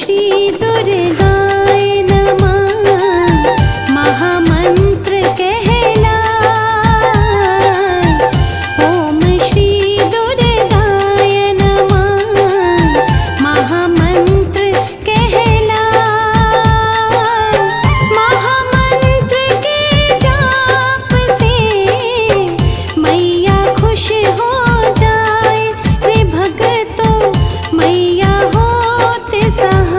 श्री दुर्गाय नमः महामंत्र कहलाए। ओम श्री दुर्गाय नमः महामंत्र कहलाए। महामंत्र के जाप से मैया खुश हो जाए रे भगतों, मैया होत सहाय।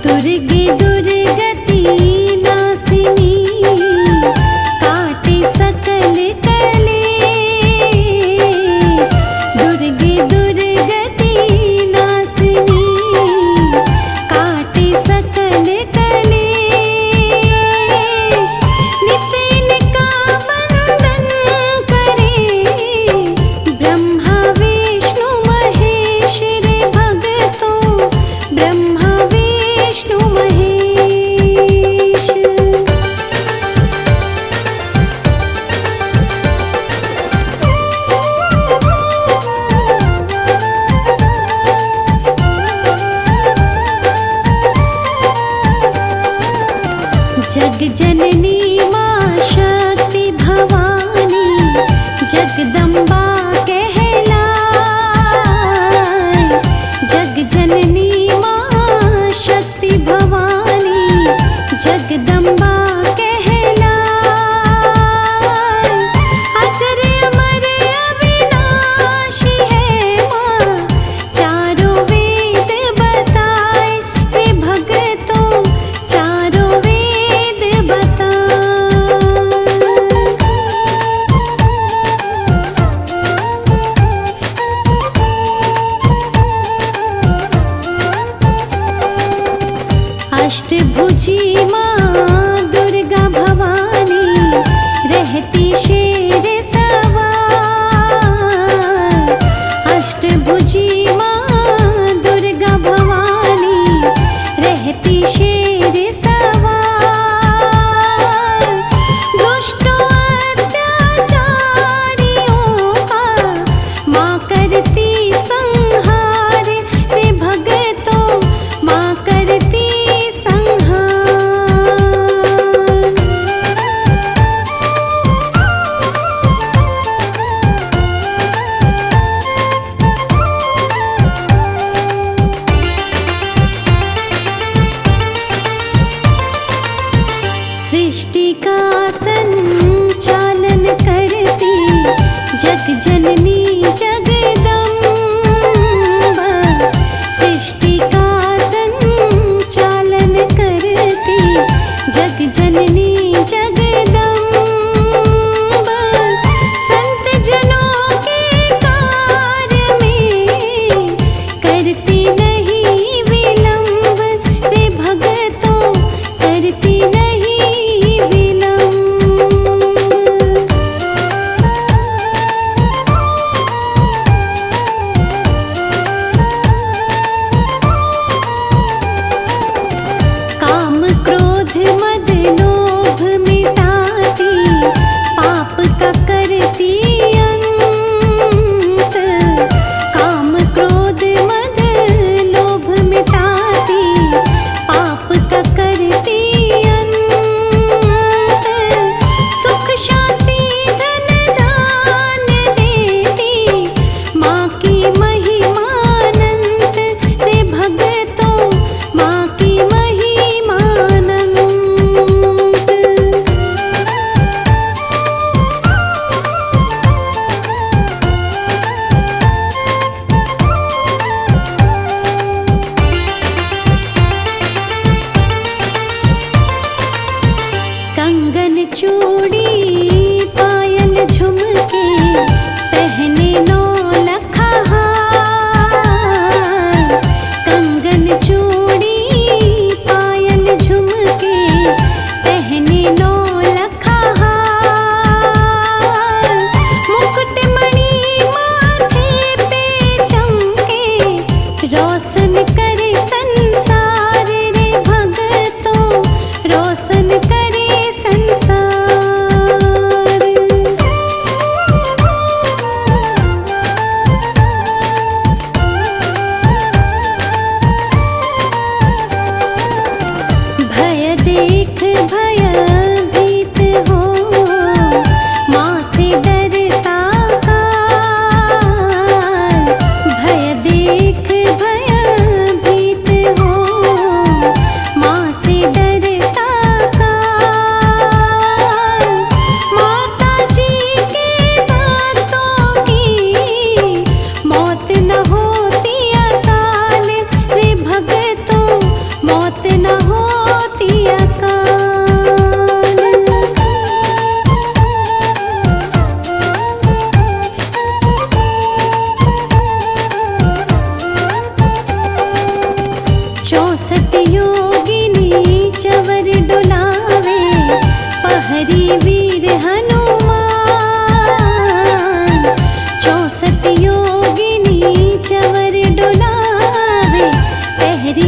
दुर्गे दुर्गति नासिनी काटे सकल कलेश। दुर्गे दुर्गति नासिनी काटे सकल कलेश। नित्य इनका वंदन करे ब्रह्मा विष्णु महेश रे भगतों, ब्रह्मा विष्णु महेश। जग जननी माँ शक्ति भवानी जगदम्बा कहलाए। जग जननी माँ शक्ति भवानी जगदम्बा कहलाए। अजर अमर अविनाशी है माँ, चारों वेद बताए रे भगतों, चारों वेद बताए। अष्टभुजी माँ दुर्गा भवानी रहती शेर सवार। अष्टभुजी माँ दुर्गा भवानी रहती शेर सवार। दुष्टों अत्याचारियों का माँ करती संहार रे भगतों, माँ करती संहार।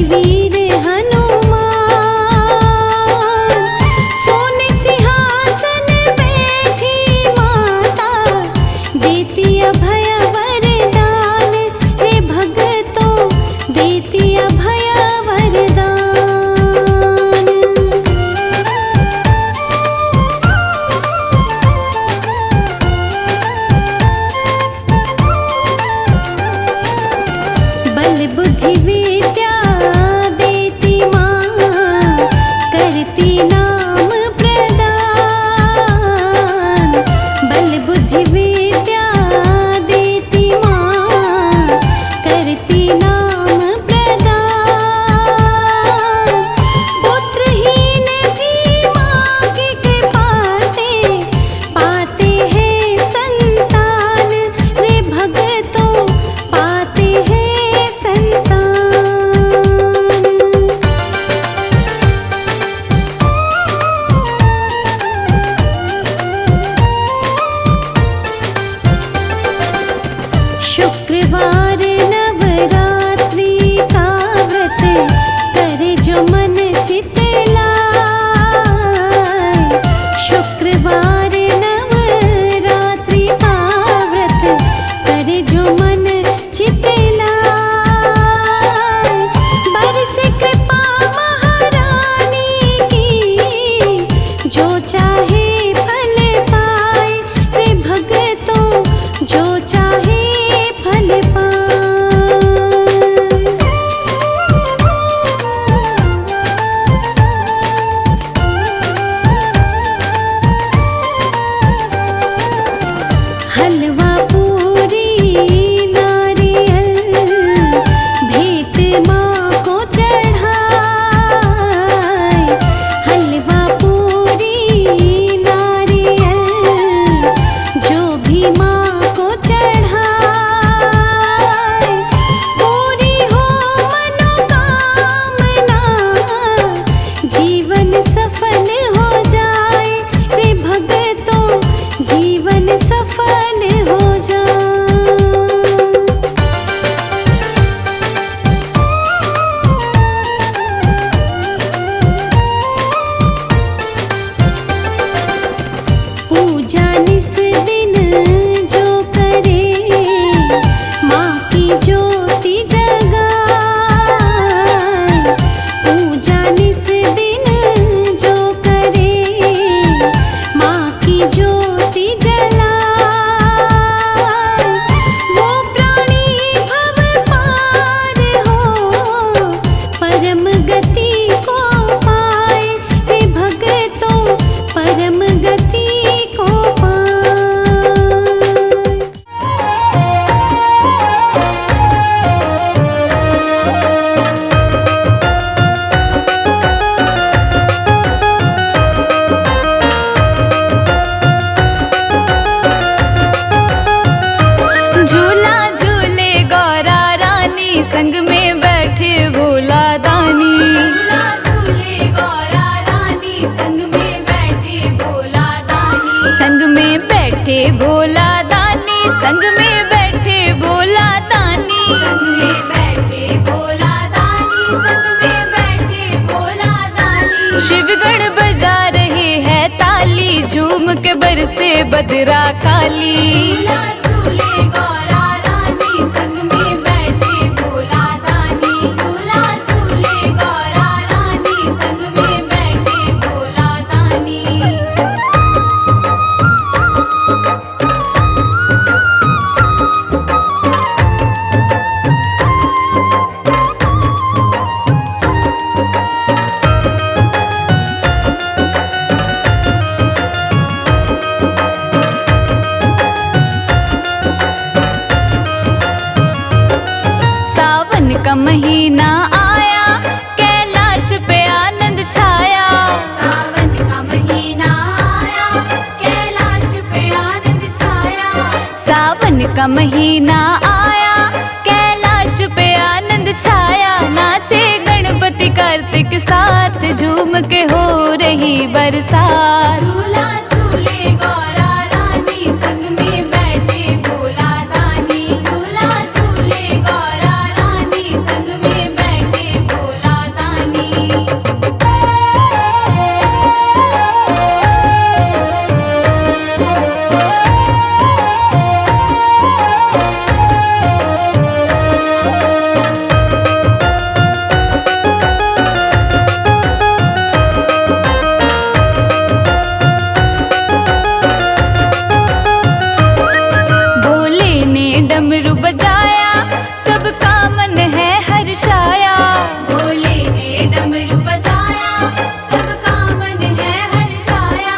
वीर हनुमान, सोने सिंहासन बैठी माता, देती अभय वरदान रे भगतों, देती अभय वरदान। बल बुद्धि विद्या देती माँ, करती नाम प्रदान। बल बुद्धि विद्या देती माँ, करती नाम प्रदान। पुत्रहीन भी माँ की कृपा से पाते हैं संतान रे भगतों, पाते हैं संतान। शुक्रवार नवरात्रि का व्रत करे जो मन चित लाए। शुक्रवार नवरात्रि का व्रत करे जो मन चित लाए। बरसे कृपा महारानी की, जो चाहे फल पाए रे भगतों, जो चाहे फल पाए। हलवा पूरी नारियल भेंट माँ को चढ़ाए। हलवा पूरी नारियल जो भी माँ को चढ़ाए। पूरी हो मनोकामना, जीवन सफल हो जाए रे भगतों, जीवन सफल हो जाए। पूजा निस दिन जो करे, माँ की ज्योति जगाए। पूजा निस दिन जो करे, माँ की ज्योति जलाए। वो प्राणी भव पार हो, परम गति को पाए रे भगतों, परम गति को पाए। झूला झूले गौरा रानी, संग में बैठे भोला दानी। झूला झूले गौरा रानी, संग में बैठे भोला दानी। संग में बैठे भोला दानी, संग में बैठे भोला दानी। संग में बैठे भोला दानी, संग में बैठे भोला दानी। शिवगण बजा रहे हैं ताली, झूम के बरसे बदरा काली। झूला झूले गौरा रानी, संग में बैठे भोला दानी। झूला झूले गौरा रानी, संग में बैठे भोला दानी। का महीना आया, कैलाश पे आनंद छाया। सावन का महीना आया, कैलाश पे आनंद छाया। सावन का महीना आया, कैलाश पे आनंद छाया। नाचे गणपति कार्तिक साथ, झूम के हो रही बरसात। झूला झूले गौरा रानी, संग में बैठे भोला दानी। झूला झूले गौरा रानी, संग में बैठे भोला हर्षाया। भोले ने डमरू बजाया, सबका मन है हर्षाया।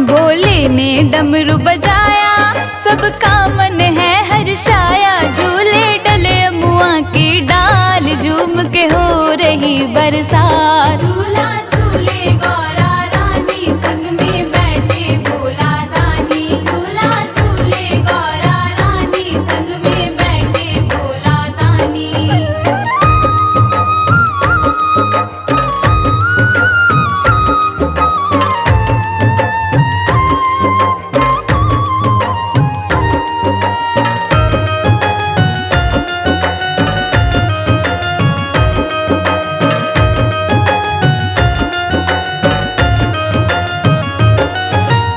भोले ने डमरू बजाया, सबका मन है हर्षाया। झूले डले अमुआ की डाल, झूम के हो रही बरसात। झूला झूले गौरा रानी, संग में बैठे भोला दानी। झूला झूले गौरा रानी, संग में बैठे भोला दानी।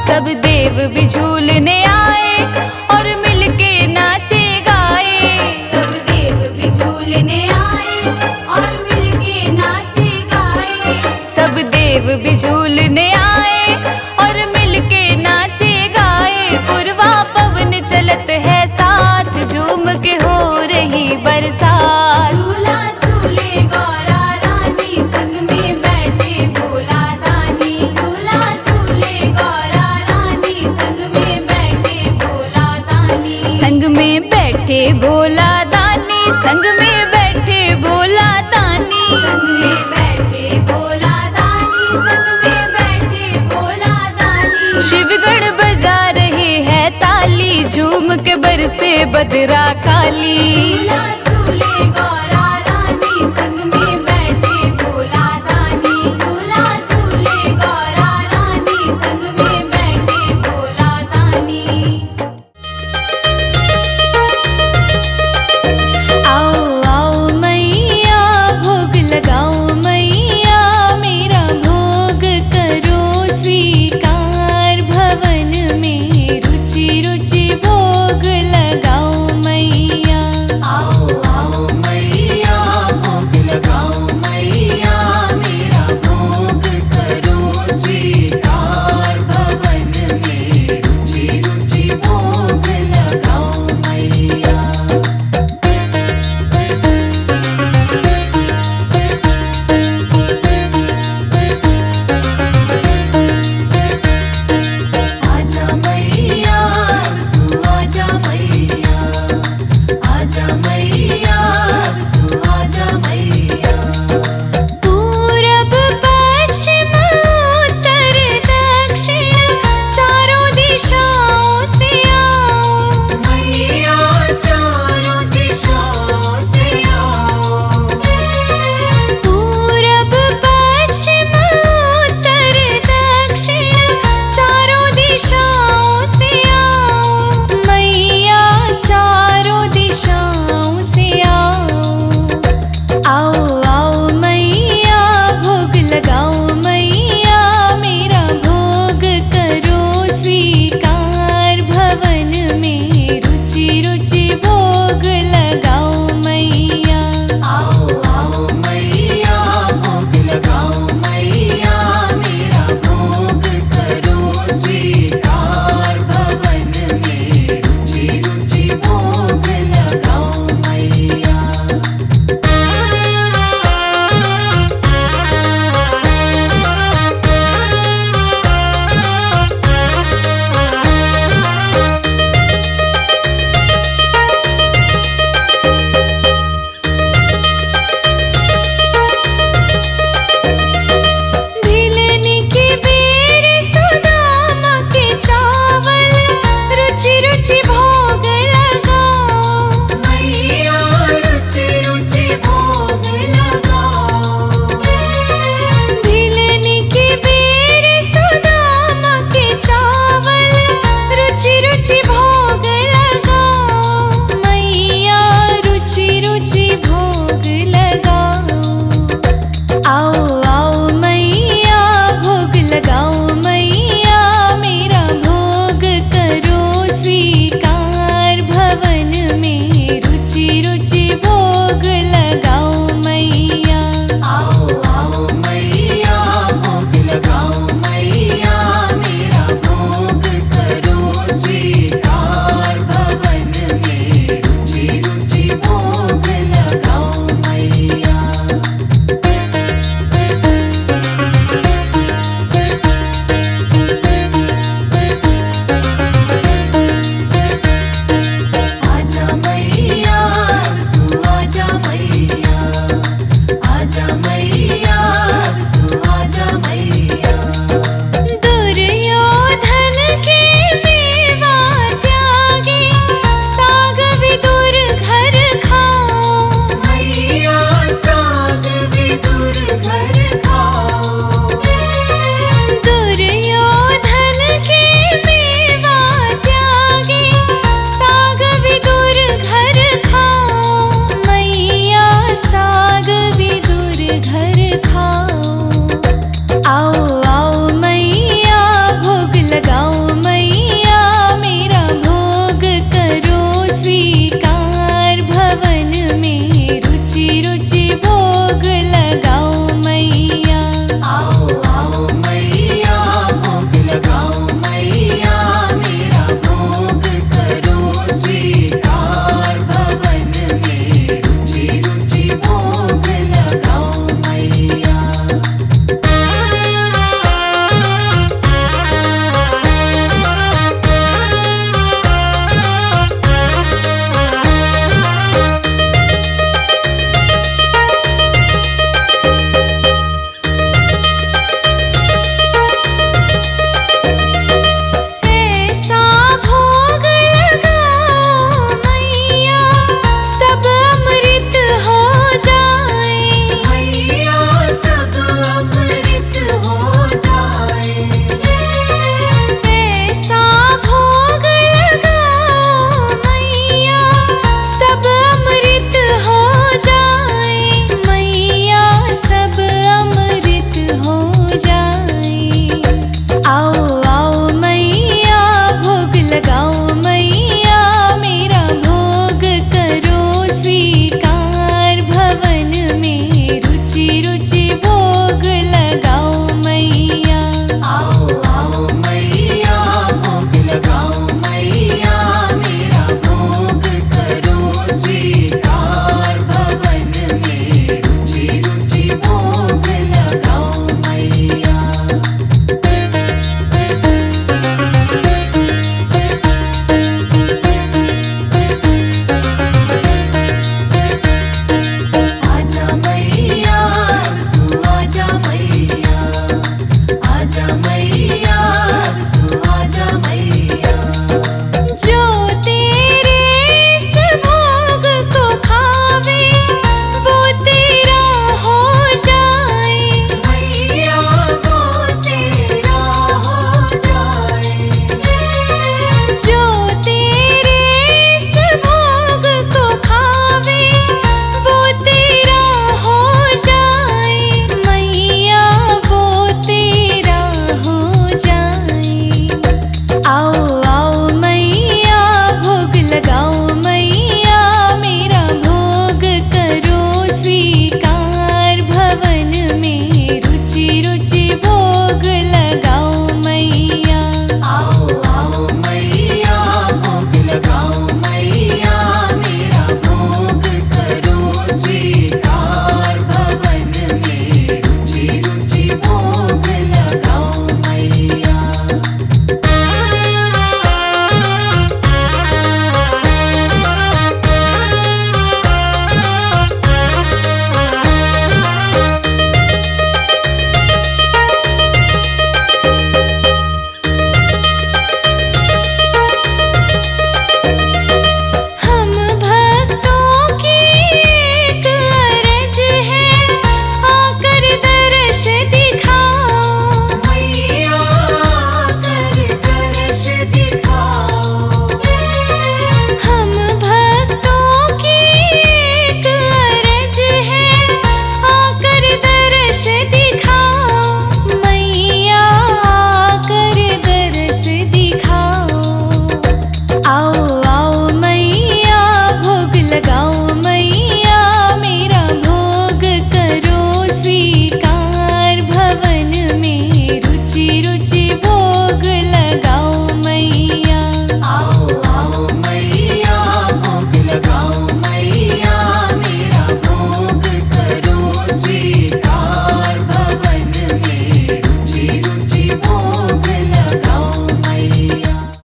सब देव भी झूलने आए और मिलके नाचे गाए। सब देव भी झूलने आए और मिलके नाचे गाए। सब देव भी झूलने आए और मिलके नाचे गाए। पूर्वा पवन चलत है साथ, झूम के हो रही बरसात। झूला झूले गौरा रानी, संग में बैठे भोला दानी। झूला झूले गौरा रानी, संग में बैठे भोला दानी। संग में बैठे भोला दानी, संग में बैठे भोला दानी। संग में बैठे भोला दानी, संग में बैठे भोला दानी। शिवगण बजा रहे हैं ताली, झूम के बरसे बदरा काली।